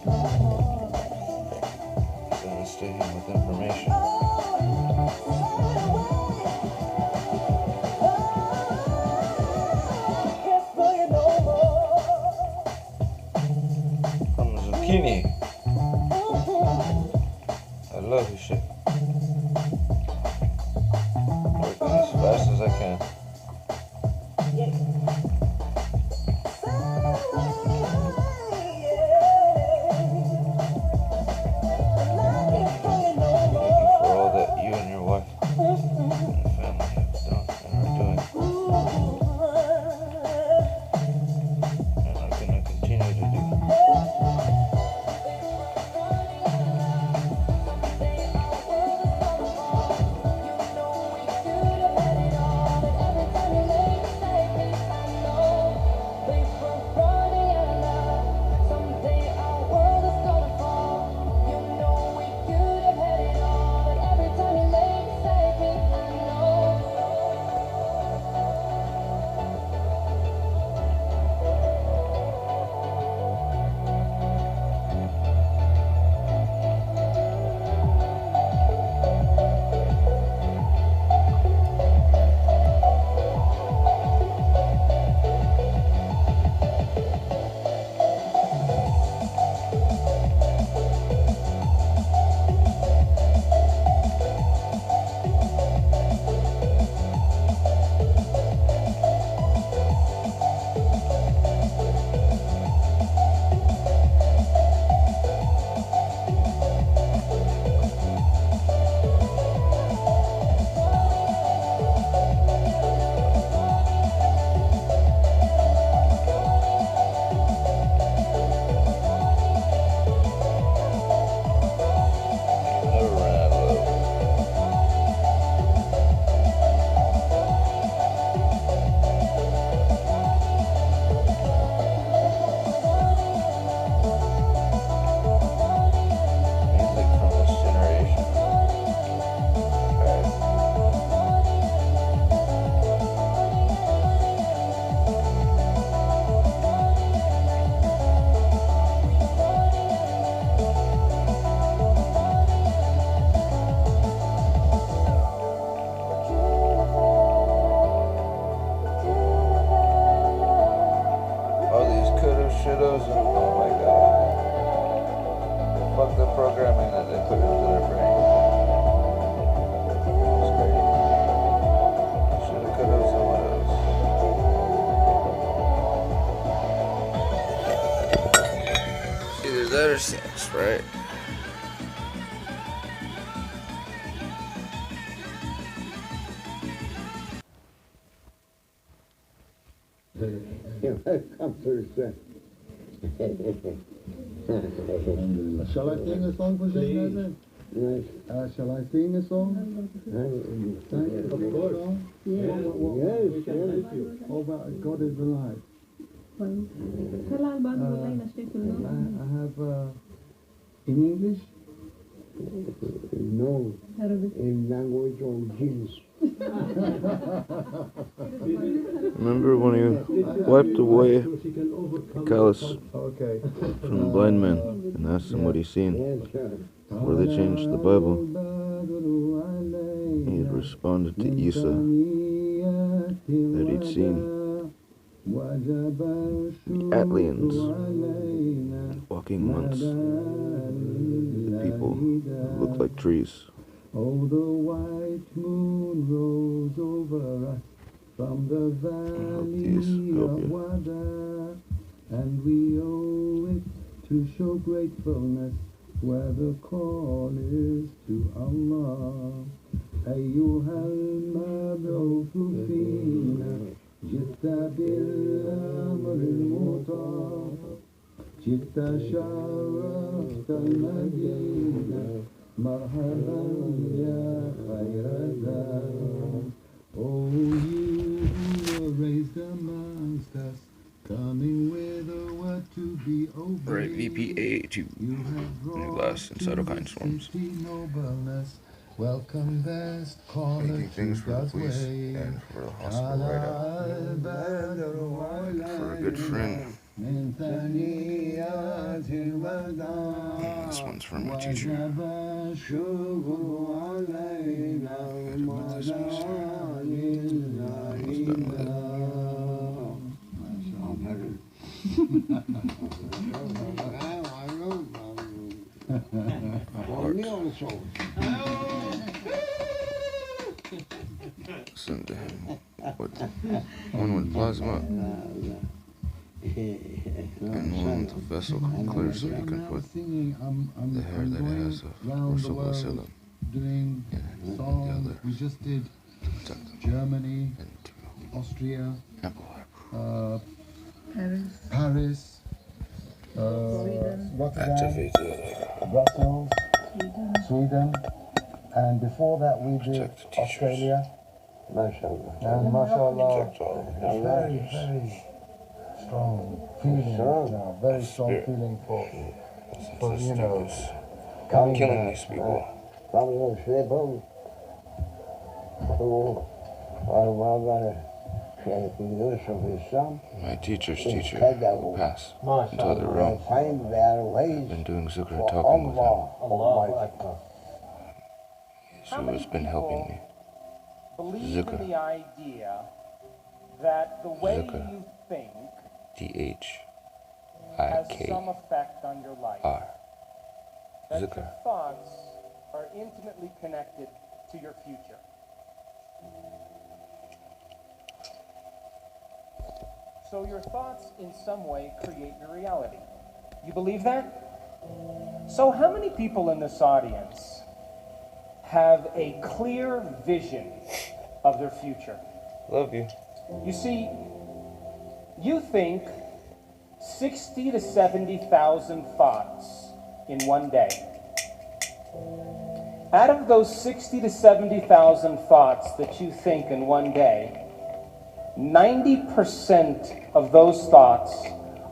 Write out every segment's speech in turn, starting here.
Gonna stay in with information. From zucchini. I love this shit. Working as fast as I can. Shittos and oh my god. Fuck the programming that they put into their brain. It's crazy. Shoulda, coulda, woulda. Either that or sex, right? Shall I sing a song for you guys then? Yes. Shall I sing a song? Of course. Yes, we can help you. How about God is alive? I have in English? No, in language of Jesus. Remember when you wiped away the callus Okay. from the blind man and asked him what he's seen Yes, sir. before they changed the Bible? He had responded to Isa that he'd seen aliens walking amongst the people who looked like trees. Oh, the white moon rose over us from the valley of Wada, and we owe it to show gratefulness where the call is to Allah. أيها المبعوث فينا جئت بالأمر المطاع جئت شرفت المدينة مرحبا يا خير ذا. Oh, you who were raised amongst us, coming with a word to be obeyed. Right, VPA to new glass and cytokine swarms. Welcome best callers. Making things for the police and for the hospital right out. For a good friend. This one's from my teacher. Send to him. One with plasma and one with a vessel clear so you can put the hair that it has of L.E.N.R. Doing songs. We just did Germany, Austria, Paris, Rotterdam, Brussels, Sweden, and before that we did Australia. And mashallah, very, very strong feeling, very strong feeling for you know, I'm killing these people. My teacher's teacher will pass until they're wrong. I've been doing zikr and talking with him. So it's been helping me. Believe in the idea that the way you think has some effect on your life. That your thoughts are intimately connected to your future. So your thoughts in some way create your reality. You believe that? So how many people in this audience have a clear vision of their future? Love you. You see, you think 60 to 70,000 thoughts in one day. Out of those 60 to 70,000 thoughts that you think in one day, 90% of those thoughts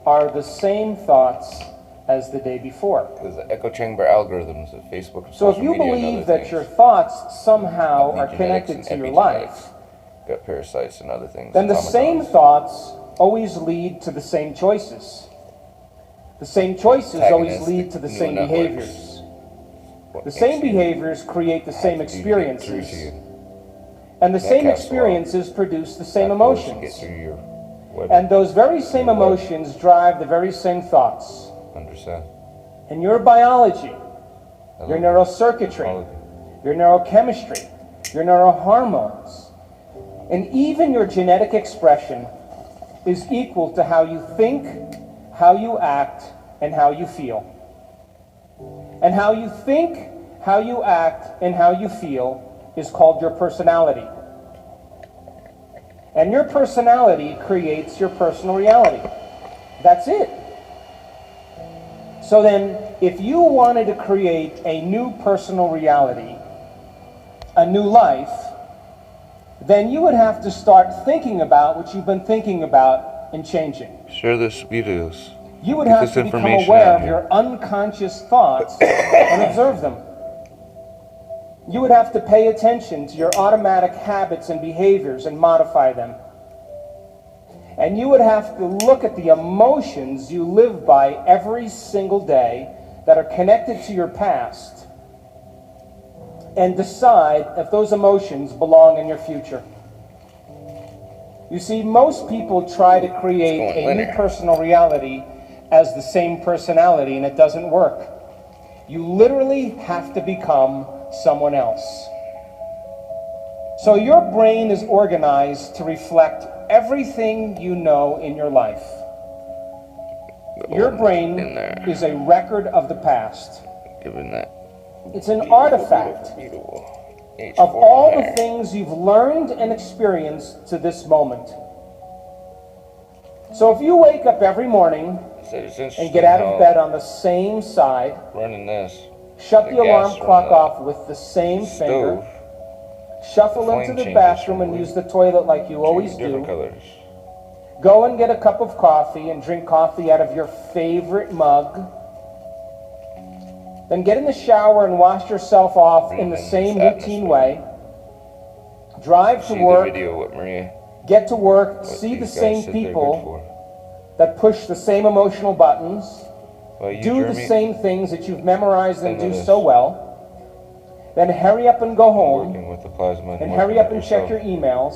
are the same thoughts as the day before. Because the echo chamber algorithms of Facebook and So if you believe that your thoughts somehow are connected to your life, got parasites and other things, then the same thoughts always lead to the same choices. The same choices always lead to the same behaviors. The same behaviors create the same experiences. And the same experiences produce the same emotions. And those very same emotions drive the very same thoughts. Understand? And your biology, your neurocircuitry, your neurochemistry, your neurohormones, and even your genetic expression is equal to how you think, how you act, and how you feel. And how you think, how you act, and how you feel is called your personality. And your personality creates your personal reality. That's it. So then, if you wanted to create a new personal reality, a new life, then you would have to start thinking about what you've been thinking about and changing. Share this videos. You would have to become aware of your unconscious thoughts and observe them. You would have to pay attention to your automatic habits and behaviors and modify them. And you would have to look at the emotions you live by every single day that are connected to your past and decide if those emotions belong in your future. You see, most people try to create a new personal reality as the same personality, and it doesn't work. You literally have to become someone else. So your brain is organized to reflect everything you know in your life. Your brain is a record of the past. It's an artifact of all the things you've learned and experienced to this moment. So if you wake up every morning and get out of bed on the same side, shut the alarm clock off with the same finger, shuffle into the bathroom and use the toilet like you always do, go and get a cup of coffee and drink coffee out of your favorite mug, then get in the shower and wash yourself off in the same routine way, drive to work, get to work, see the same people that push the same emotional buttons, do the Jeremy, same things that you've memorized and do this. so well, then hurry up and go home, working with the plasma and hurry up and check your emails,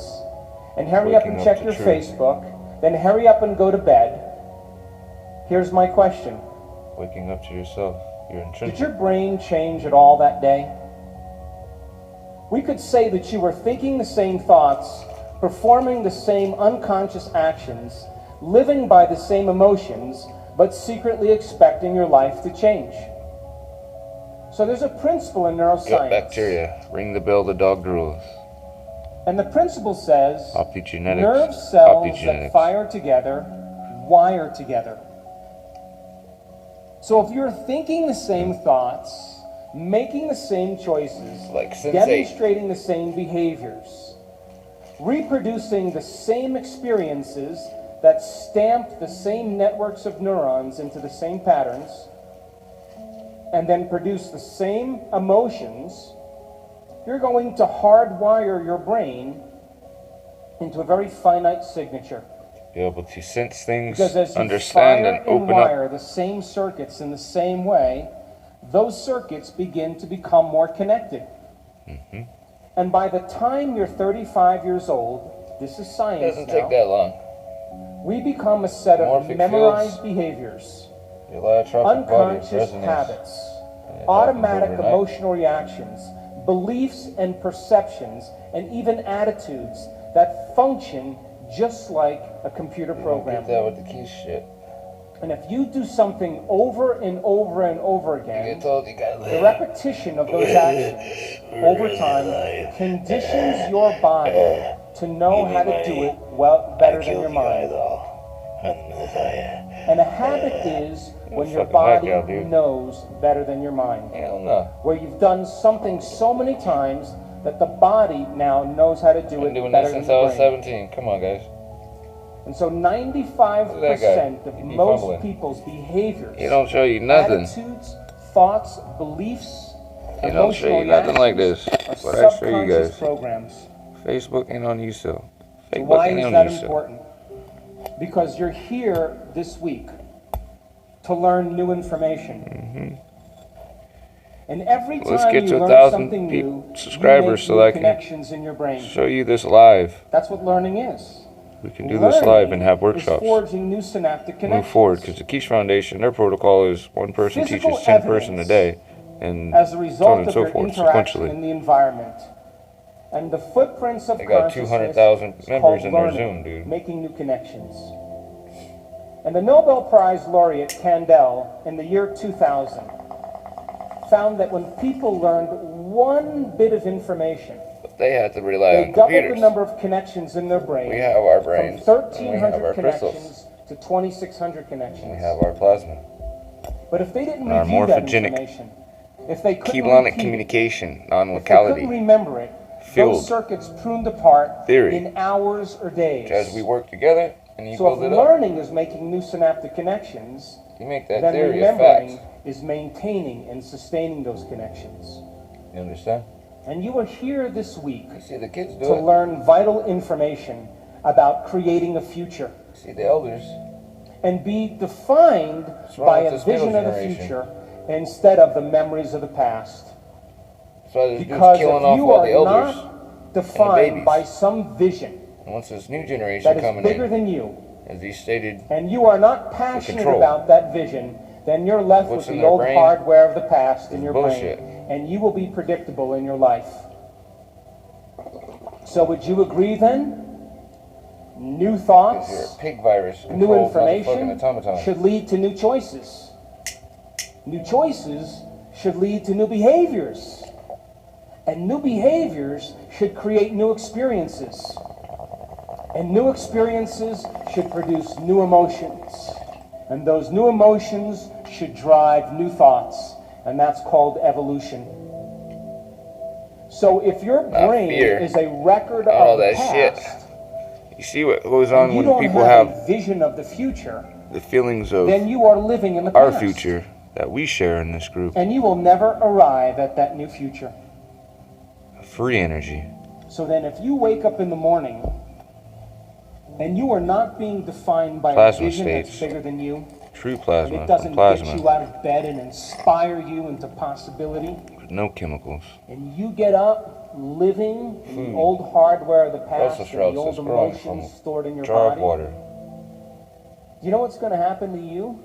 and hurry up and check your Facebook, then hurry up and go to bed. Here's my question. Waking up to yourself, your intrinsic. Did your brain change at all that day? We could say that you were thinking the same thoughts, performing the same unconscious actions, living by the same emotions, but secretly expecting your life to change. So there's a principle in neuroscience. Gut bacteria. Ring the bell, the dog drools. And the principle says, Optogenetics. nerve cells that Optogenetics. fire together, wire together. So if you're thinking the same thoughts, making the same choices, Like Sensei. demonstrating the same behaviors, reproducing the same experiences that stamp the same networks of neurons into the same patterns, and then produce the same emotions, you're going to hardwire your brain into a very finite signature. Be able to sense things, Because as you understand, fire and open wire up. the same circuits in the same way, those circuits begin to become more connected. And by the time you're 35 years old, this is science Doesn't now, take that long. we become a set of Morphic memorized fields. behaviors, The allotropic body unconscious resonance. habits, happens automatic overnight. emotional reactions, beliefs and perceptions, and even attitudes that function just like a computer program. Get that with the key shit. And if you do something over and over and over You again, get told you gotta the live. repetition of those actions over time conditions your body to know how to do it well, better than your mind. And a habit is when your body knows better than your mind. Hell no. Where you've done something so many times that the body now knows how to do I've been it doing better this than since I the was brain. 17. Come on, guys. And so Look at 95% that of guy. He most fumbling. people's behaviors, He don't show you nothing. attitudes, thoughts, beliefs, He don't show you emotional nothing like this. reactions What are I show you subconscious guys. programs. Facebook ain't on you still. So Facebook why ain't is on that you still. important? Because you're here this week to learn new information. And every Let's time get you to learn 1,000 something new, subscribers you so make I new can connections in your brain. Show you this live. That's what learning is. We can do this live and have workshops. Is forging new synaptic connections. Move forward, because the Quiche Foundation, their protocol is one person Physical teaches 10 person a evidence day, and as a so on result and of so your forth, interaction in sequentially. the environment. And the footprints of They got consciousness 200,000 is members called in their learning, Zoom, dude. making new connections. And the Nobel Prize laureate Kandel in the year 2000 found that when people learned one bit of information, They have to rely they on doubled the computers. number of connections in their brain We have our from brains, and we have 1,300 our crystals, connections to 2,600 and connections. we have our plasma. But if they didn't Our review that morphogenic information, if they couldn't Keblonic repeat it, communication, if they couldn't non-locality, remember it, Field. those circuits pruned apart Theory. in hours or days. as we work together and you So if build it up, learning is making new synaptic connections, you make that then theory a remembering fact. is maintaining and sustaining those connections. You understand? And you are here this week You see the kids do to it. learn vital information about creating a future You see the elders. and be defined wrong by with a this middle vision of the generation? future instead of the memories of the past. That's why this Because dude's killing if off you all are the elders. not defined babies. by some vision And once this new generation that is coming bigger in, than you, as he stated, and you are not passionate control. about that vision, then you're left What's with in the their old brain hardware of the past in is your bullshit. brain, and you will be predictable in your life. So would you agree then? New because thoughts, you're a pig virus new controlled motherfucking information automaton. should lead to new choices. New choices should lead to new behaviors. And new behaviors should create new experiences. And new experiences should produce new emotions. And those new emotions should drive new thoughts. And that's called evolution. So if your Not brain fear. is a record Not all of the that shit. past, You see what goes and on you when don't people have have a vision of the future, the feelings of then you are living in the our past. future that we share in this group. And you will never arrive at that new future. Free energy. So then if you wake up in the morning And you are not being defined by a Plasma vision that's states. bigger than you. True And plasma it and doesn't get plasma you out of bed and inspire you into possibility. with no chemicals. And you get up living in the old hardware of the past and the old emotions stored in your jar body. of water. Do you know what's going to happen to you?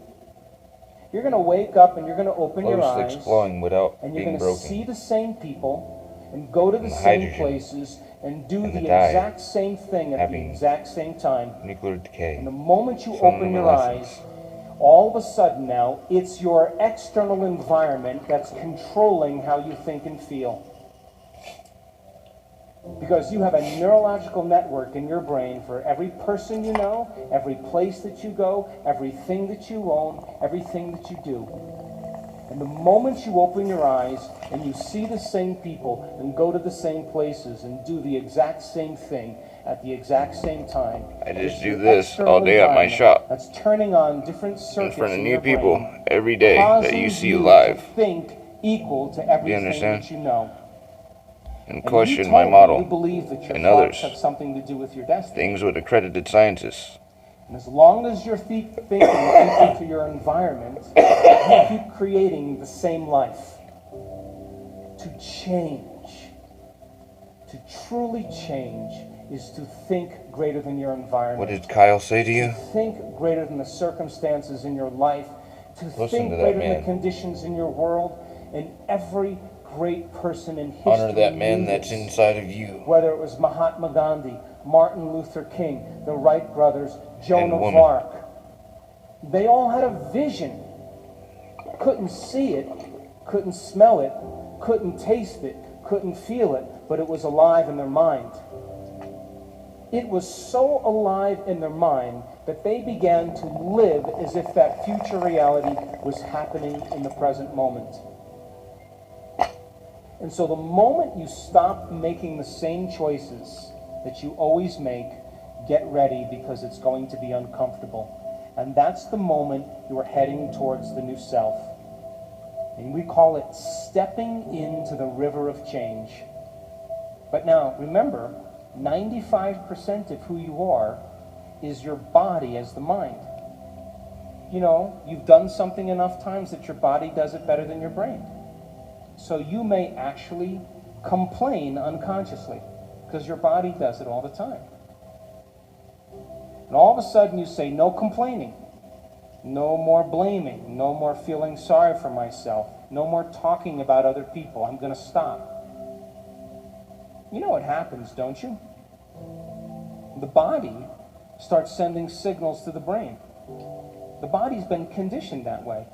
You're going to wake up and you're going to open your Glow eyes sticks glowing without and you're being going to broken. see the same people and go to the And the same hydrogen places and do and the the dye exact same thing at the having exact same time. Nuclear decay. And the moment you open your eyes, Somnolescence. all of a sudden now, it's your external environment that's controlling how you think and feel. Because you have a neurological network in your brain for every person you know, every place that you go, everything that you own, everything that you do. And the moment you open your eyes and you see the same people and go to the same places and do the exact same thing at the exact same time, I just it's do your this external all day at my environment shop. that's turning on different In circuits front of in new your people brain, every day that causing you see you live. to think equal to everything understand? that you know. And And question you my told me model you believe that your and thoughts others. have something to do with your destiny. Things with accredited scientists. And as long as you're thinking equal to your environment, you keep creating the same life. To change, to truly change, is to think greater than your environment. What did Kyle say to you? To think greater than the circumstances in your life. To Listen think to that greater than man. the conditions in your world. And every great person in history Honor that man knew that's this. inside of you. Whether it was Mahatma Gandhi, Martin Luther King, the Wright brothers, Joan And of woman. Arc. They all had a vision. Couldn't see it, couldn't smell it, couldn't taste it, couldn't feel it, but it was alive in their mind. It was so alive in their mind that they began to live as if that future reality was happening in the present moment. And so the moment you stop making the same choices that you always make, get ready because it's going to be uncomfortable. And that's the moment you're heading towards the new self. And we call it stepping into the river of change. But now, remember, 95% of who you are is your body as the mind. You know, you've done something enough times that your body does it better than your brain. So you may actually complain unconsciously because your body does it all the time. And all of a sudden you say, no complaining, no more blaming, no more feeling sorry for myself, no more talking about other people, I'm going to stop. You know what happens, don't you? The body starts sending signals to the brain. The body's been conditioned that way.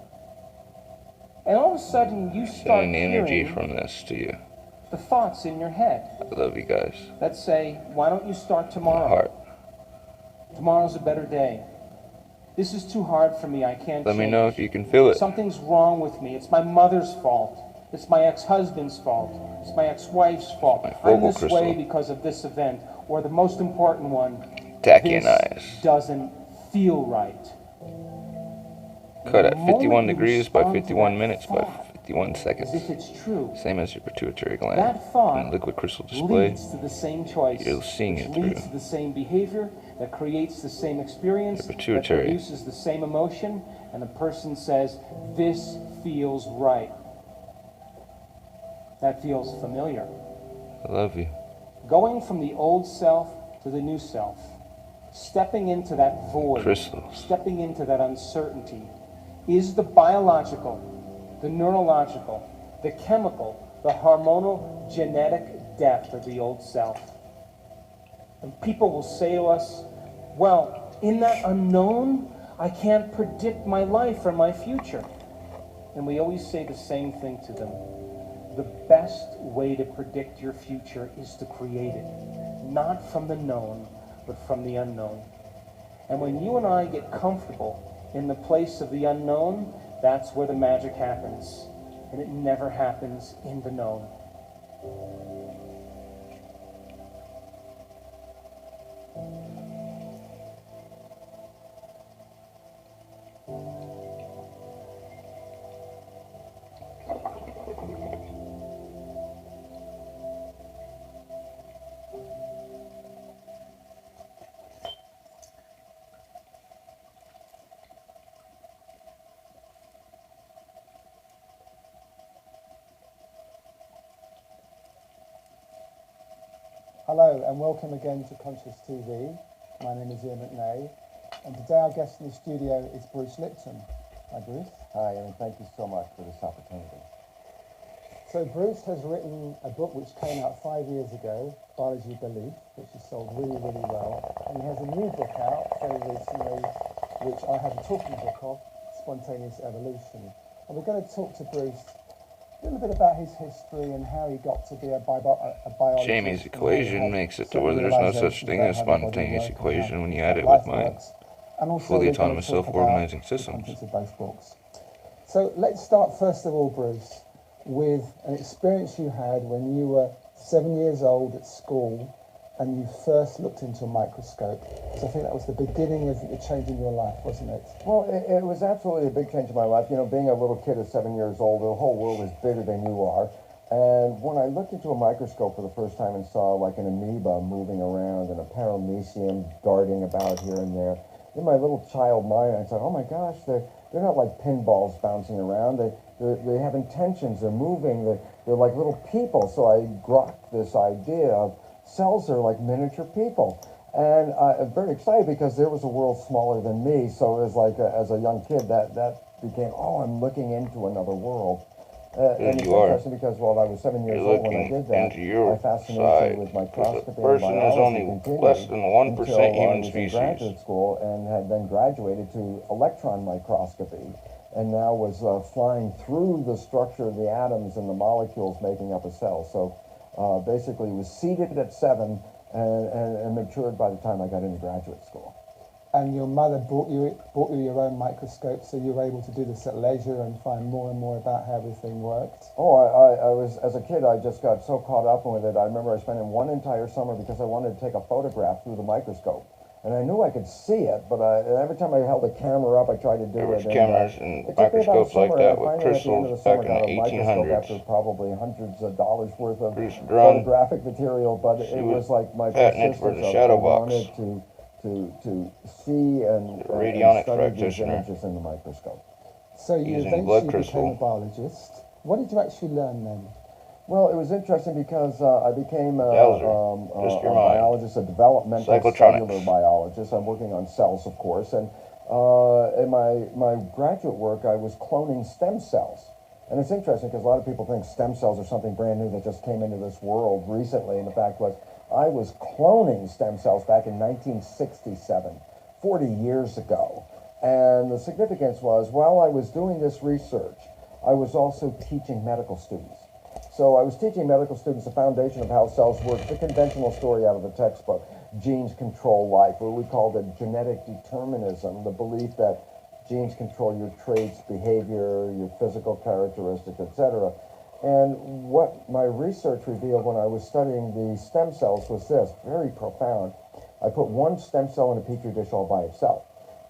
And all of a sudden you start Sending energy hearing from this to you. the thoughts in your head I love you guys. that say, why don't you start My tomorrow? heart. Tomorrow's a better day. This is too hard for me, I can't Let me change. know if you can feel it. Something's wrong with me. It's my mother's fault. It's my ex-husband's fault. It's my ex-wife's fault. My I'm vocal this crystal. way because of this event. Or the most important one, Tacky this eyes. doesn't feel right. Cut The at 51 moment you degrees by respond to 51 that minutes by thought, 51 seconds. as if it's true, Same as your pituitary gland. that thought And liquid crystal display. leads to the same choice, You're seeing which it leads through. to the same behavior, that creates the same experience, Your that pituitary. produces the same emotion, and the person says, this feels right. That feels familiar. I love you. Going from the old self to the new self, stepping into that void, Crystals. stepping into that uncertainty, is the biological, the neurological, the chemical, the hormonal, genetic death of the old self. And people will say to us, well, in that unknown, I can't predict my life or my future. And we always say the same thing to them. The best way to predict your future is to create it, not from the known, but from the unknown. And when you and I get comfortable in the place of the unknown, that's where the magic happens. And it never happens in the known. Hello and welcome again to Conscious TV. My name is Ian McNay and today our guest in the studio is Bruce Lipton. Hi Bruce. Hi, and thank you so much for this opportunity. So Bruce has written a book which came out 5 years ago, Biology Belief, which has sold really, really well. And he has a new book out very recently, which I have a talking book of, Spontaneous Evolution. And we're going to talk to Bruce a little bit about his history and how he got to be a biologist. Jamie's equation makes it to where there's no such thing as spontaneous equation when you add it with my fully autonomous self-organizing systems. Of both books. So let's start first of all, Bruce, with an experience you had when you were 7 years old at school and you first looked into a microscope. So I think that was the beginning of the change in your life, wasn't it? Well, it was absolutely a big change in my life. You know, being a little kid at 7 years old, the whole world is bigger than you are. And when I looked into a microscope for the first time and saw like an amoeba moving around and a paramecium darting about here and there, in my little child mind, I thought, oh my gosh, they're not like pinballs bouncing around. They have intentions, they're moving, they're like little people. So I grokked this idea of cells are like miniature people. And I'm very excited because there was a world smaller than me. So it was like, as a young kid, that became, oh, I'm looking into another world. And it's interesting because while I was 7 years old when I did that, my fascination with microscopy and biology continued less than 1% until I human was in species. graduate school and had then graduated to electron microscopy and now was flying through the structure of the atoms and the molecules making up a cell. So basically was seeded at 7 and matured by the time I got into graduate school. And your mother bought you your own microscope, so you were able to do this at leisure and find more and more about how everything worked? Oh, I was, as a kid, I just got so caught up with it. I remember I spent one entire summer because I wanted to take a photograph through the microscope. And I knew I could see it, but every time I held the camera up, I tried to do There it. was cameras and microscopes like that with crystals back in the 1800s. After probably hundreds of dollars worth of Bruce Drun, photographic material, but it was like my patented for the shadow box. wanted to see and Radionics study these practitioner. images in the microscope. So you Using blood eventually crystal. became a biologist. What did you actually learn then? Well, it was interesting because I became a Just your mind. biologist, a developmental Psychotronics. cellular biologist. I'm working on cells, of course, and in my graduate work, I was cloning stem cells. And it's interesting because a lot of people think stem cells are something brand new that just came into this world recently, and the fact was I was cloning stem cells back in 1967, 40 years ago. And the significance was, while I was doing this research, I was also teaching medical students. So I was teaching medical students the foundation of how cells work, the conventional story out of the textbook. Genes control life, or we called it genetic determinism, the belief that genes control your traits, behavior, your physical characteristics, etc. And what my research revealed when I was studying the stem cells was this, very profound. I put one stem cell in a petri dish all by itself,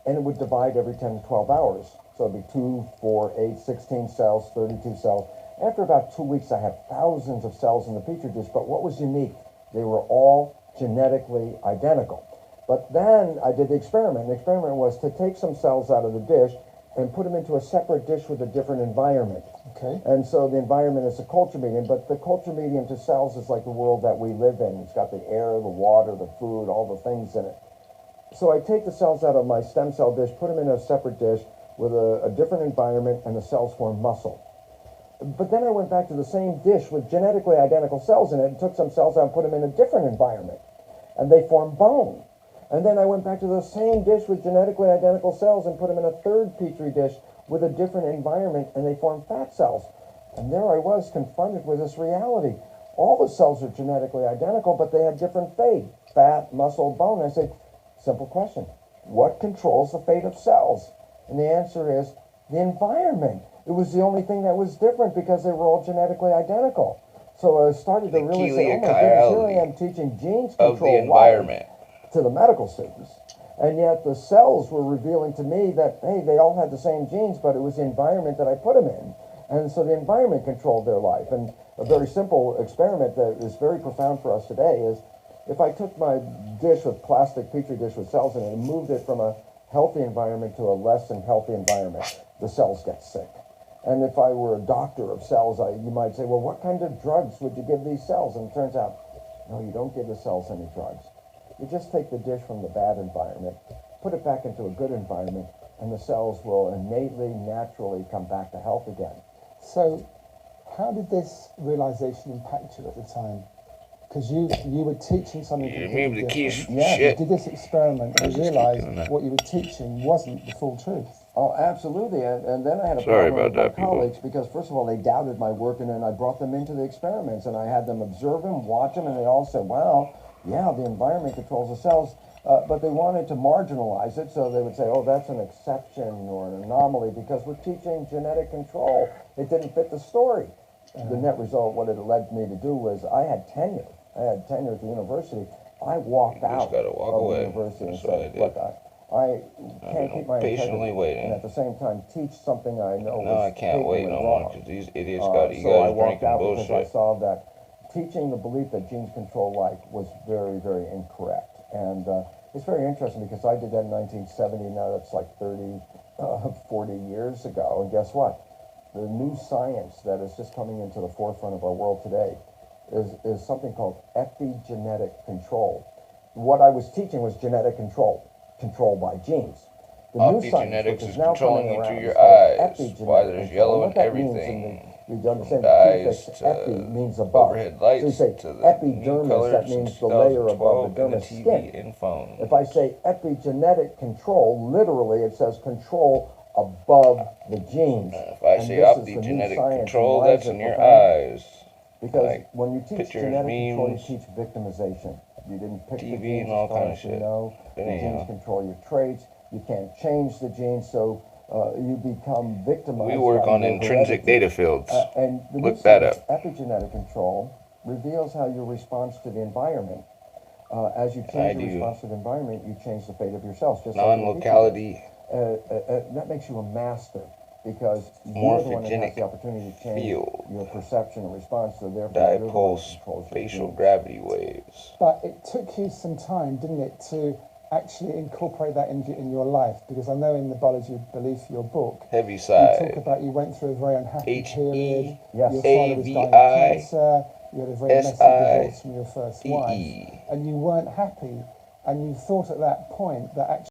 and it would divide every 10 to 12 hours. So it'd be 2, 4, 8, 16 cells, 32 cells. After about 2 weeks, I had thousands of cells in the petri dish, but what was unique? They were all genetically identical. But then I did the experiment. The experiment was to take some cells out of the dish and put them into a separate dish with a different environment. Okay. And so the environment is a culture medium, but the culture medium to cells is like the world that we live in. It's got the air, the water, the food, all the things in it. So I take the cells out of my stem cell dish, put them in a separate dish with a different environment, and the cells form muscle. But then I went back to the same dish with genetically identical cells in it and took some cells out and put them in a different environment, and they formed bone. And then I went back to the same dish with genetically identical cells and put them in a third petri dish with a different environment, and they formed fat cells. And there I was confronted with this reality. All the cells are genetically identical, but they have different fate: fat, muscle, bone. I said, simple question: what controls the fate of cells? And the answer is the environment. It was the only thing that was different because they were all genetically identical. So I started to really say, oh my goodness, here I am teaching genes of the control environment life to the medical students. And yet the cells were revealing to me that, hey, they all had the same genes, but it was the environment that I put them in. And so the environment controlled their life. And a very simple experiment that is very profound for us today is if I took my dish with plastic petri dish with cells in it and moved it from a healthy environment to a less than healthy environment, the cells get sick. And if I were a doctor of cells, you might say, well, what kind of drugs would you give these cells? And it turns out No, you don't give the cells any drugs. You just take the dish from the bad environment, put it back into a good environment, and the cells will innately, naturally come back to health again. So, how did this realization impact you at the time? Because you were teaching something completely different. Yeah, you did this experiment and you realized what you were teaching wasn't the full truth. Oh, absolutely. And then I had a problem with my colleagues because, first of all, they doubted my work, and then I brought them into the experiments, and I had them observe them, watch them, and they all said, wow, yeah, the environment controls the cells. But they wanted to marginalize it, so they would say, oh, that's an exception or an anomaly because we're teaching genetic control. It didn't fit the story. The net result, what it led me to do was I had tenure. I had tenure at the university. I walked out of the university and said, look, I can't keep my integrity and at the same time teach something I know I can't wait no more because these idiots got you so I guys walked drinking out bullshit. because I saw that teaching the belief that genes control life was very, very incorrect. And it's very interesting because I did that in 1970. Now that's like 40 years ago. And guess what? The new science that is just coming into the forefront of our world today is something called epigenetic control. What I was teaching was genetic control by genes. The new science, which is now coming around, through your is called eyes. epigenetic Why there's control. yellow What and that everything. means, you understand The the eyes prefix to epi means above. overhead So you lights say to the epidermis, that means the layer above the dermis skin. and phone. If I say epigenetic control, literally it says control above the genes. If I say optogenetic control, that's in your eyes. Because Like when you teach pictures, genetic control, you memes, teach victimization. You didn't pick the TV genes and all as far kind of as you shit. know. But The anyhow. genes control your traits. You can't change the genes, so you become victimized. We work by on your intrinsic heredity. data fields. And the Look new that science, up. epigenetic control, reveals how your response to the environment. As you change your response to the environment, you change the fate of your cells. Just Non-locality. that makes you a master because you're the one that has the opportunity to change field. your perception and response. So therefore, you're the one that controls your spatial genes. gravity waves. But it took you some time, didn't it, to actually incorporate that in your life? Because I know in the Biology Belief, your book, Heavy you side. talk about you went through a very unhappy period. Yes. Your father was dying of cancer. You had a very messy divorce from your first wife, and you weren't happy. And you thought at that point that actually